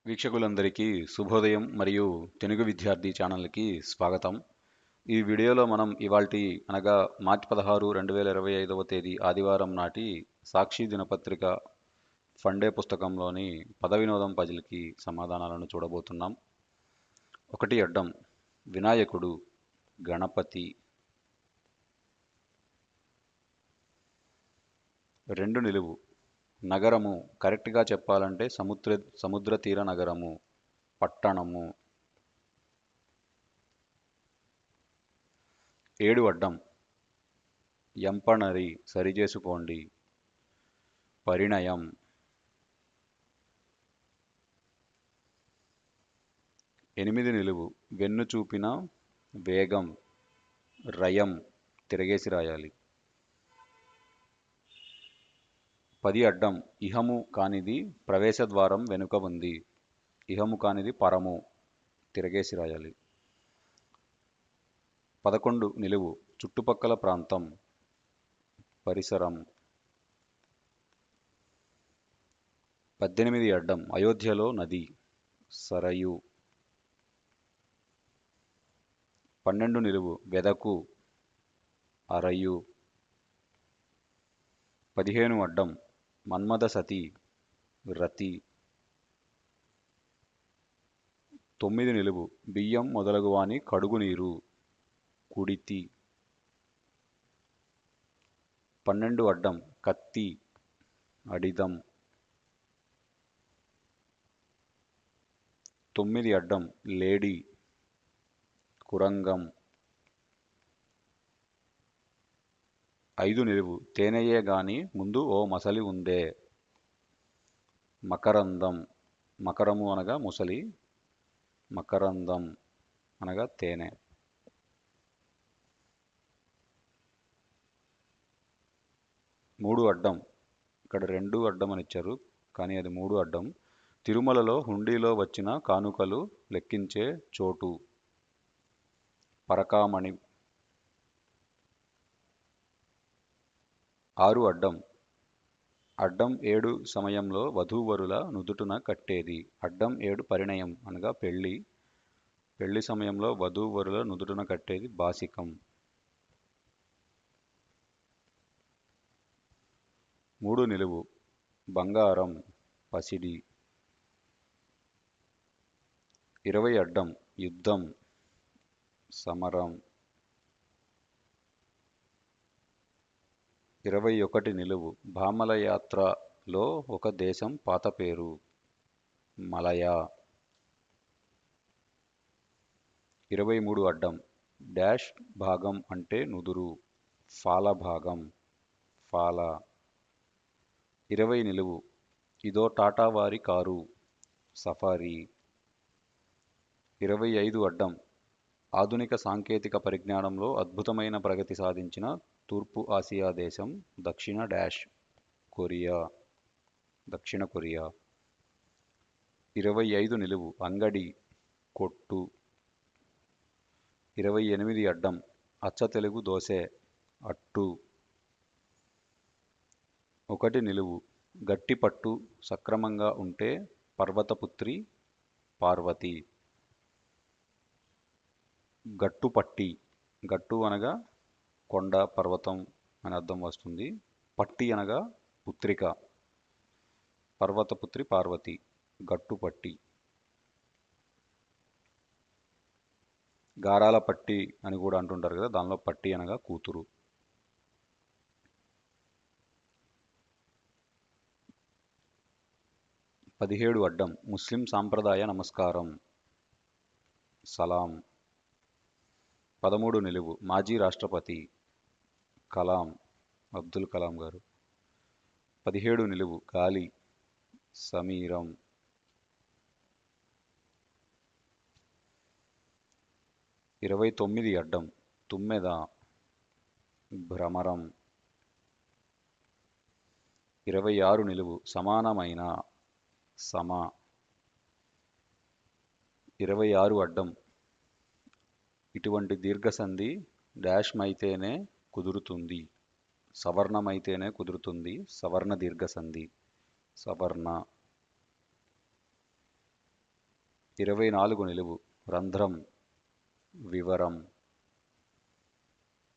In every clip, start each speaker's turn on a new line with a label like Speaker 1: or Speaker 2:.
Speaker 1: వీక్షకులందరికీ శుభోదయం మరియు తెలుగు విద్యార్థి ఛానల్కి స్వాగతం. ఈ వీడియోలో మనం ఇవాల్టి అనగా మార్చి 16, 2025వ తేదీ ఆదివారం నాటి సాక్షి దినపత్రిక ఫండే పుస్తకంలోని పద వినోదం పజిల్కి సమాధానాలను చూడబోతున్నాం. 1 అడ్డం వినాయకుడు, గణపతి. 2 నిలువు నగరము, కరెక్ట్గా చెప్పాలంటే సముద్ర తీర నగరము, పట్టణము. 7 అడ్డం ఎంపనరి, సరిచేసుకోండి, పరిణయం. 8 నిలువు వెన్ను చూపిన, వేగం, రయం, తిరగేసి రాయాలి. 10 అడ్డం ఇహము కానిది ప్రవేశద్వారం వెనుక ఉంది, ఇహము కానిది పరము, తిరగేసి రాయాలి. 11 నిలువు చుట్టుపక్కల ప్రాంతం, పరిసరం. 18 అడ్డం అయోధ్యలో నది, సరయు. 12 నిలువు వెదకు, అరయు. 15 అడ్డం మన్మథ సతి, రతి. 9 నిలువు బియ్యం మొదలగువాని కడుగు నీరు, కుడితి. 12 అడ్డం కత్తి, అడిదం. 9 అడ్డం లేడి, కురంగం. 5 నిలువు తేనెయే గాని ముందు ఓ మసలి ఉందే, మకరందం. మకరము అనగా ముసలి, మకరందం అనగా తేనె. 3 అడ్డం, ఇక్కడ 2 అడ్డం అని ఇచ్చారు కానీ అది 3 అడ్డం. తిరుమలలో హుండీలో వచ్చిన కానుకలు లెక్కించే చోటు, పరకామణి. 6 అడ్డం అడ్డం 7 సమయంలో వధూవరుల నుదుటున కట్టేది, అడ్డం 7 పరిణయం అనగా పెళ్లి, పెళ్లి సమయంలో వధూవరుల నుదుటున కట్టేది బాసికం. 3 నిలువు బంగారం, పసిడి. 20 అడ్డం యుద్ధం, సమరం. 21 నిలువు భామల యాత్రలో ఒక దేశం పాత పేరు, మలయ. 23 అడ్డం డాష్ భాగం అంటే నుదురు, ఫాల భాగం, ఫాల. 20 నిలువు ఇదో టాటా వారి కారు, సఫారీ. 25 అడ్డం ఆధునిక సాంకేతిక పరిజ్ఞానంలో అద్భుతమైన ప్రగతి సాధించిన తూర్పు ఆసియా దేశం, దక్షిణ డాష్ కొరియా, దక్షిణ కొరియా. 25 నిలువు అంగడి, కొట్టు. 28 అడ్డం అచ్చ తెలుగు దోసె, అట్టు. 1 నిలువు గట్టి పట్టు సక్రమంగా ఉంటే పర్వతపుత్రి, పార్వతి. గట్టుపట్టి, గట్టు అనగా కొండ, పర్వతం అని అర్థం వస్తుంది. పట్టి అనగా పుత్రిక, పర్వతపుత్రి పార్వతి, గట్టుపట్టి. గారాల పట్టి అని కూడా అంటుంటారు కదా, దానిలో పట్టి అనగా కూతురు. 17 అడ్డం ముస్లిం సాంప్రదాయ నమస్కారం, సలాం. 13 నిలువు మాజీ రాష్ట్రపతి, కలాం, అబ్దుల్ కలాం గారు. 17 నిలువు గాలి, సమీరం. 29 అడ్డం తుమ్మెద, భ్రమరం. 26 నిలువు సమానమైన, సమ. 26 అడ్డం ఇటువంటి దీర్ఘసంధి డాష్ మైతేనే కుదురుతుంది, సవర్ణమైతేనే కుదురుతుంది, సవర్ణ దీర్ఘసంధి, సవర్ణ. 24 నిలువు రంధ్రం వివరం.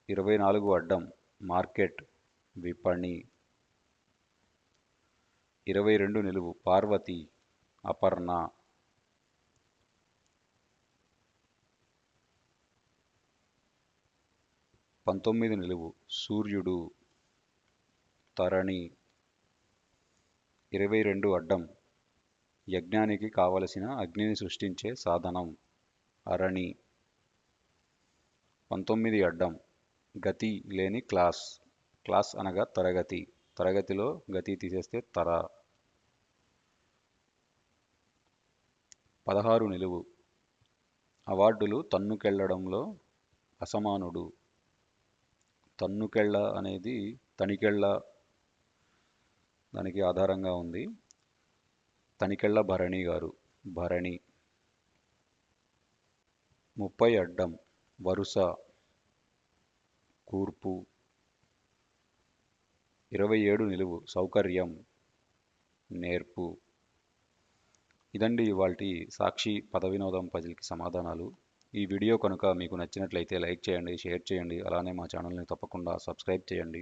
Speaker 1: 24 అడ్డం మార్కెట్ విపణి. 22 నిలువు పార్వతి అపర్ణ. 19 నిలువు సూర్యుడు తరణి. 22 అడ్డం యజ్ఞానికి కావలసిన అగ్నిని సృష్టించే సాధనం అరణి. 19 అడ్డం గతి లేని క్లాస్. క్లాస్ అనగా తరగతి. తరగతిలో గతి తీసేస్తే తర. 16 నిలువు అవార్డులు తన్నుకెళ్లడంలో అసమానుడు. తన్నుకెళ్ళ అనేది తనికెళ్ళ దానికి ఆధారంగా ఉంది. తనికెళ్ళ భరణి గారు భరణి. 30 అడ్డం వరుస కూర్పు. 27 నిలువు సౌకర్యం నేర్పు. ఇదండి ఇవాల్టి సాక్షి పద వినోదం పజిల్కి సమాధానాలు. ఈ వీడియో కనుక మీకు నచ్చినట్లయితే లైక్ చేయండి, షేర్ చేయండి, అలానే మా ఛానల్ని తప్పకుండా సబ్స్క్రైబ్ చేయండి.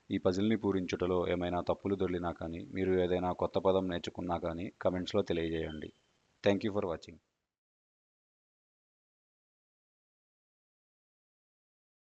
Speaker 1: ఈ పజిల్ని పూరించుటలో ఏమైనా తప్పులు దొర్లినా కానీ, మీరు ఏదైనా కొత్త పదం నేర్చుకున్నా కానీ కమెంట్స్లో తెలియజేయండి. Thank you for watching.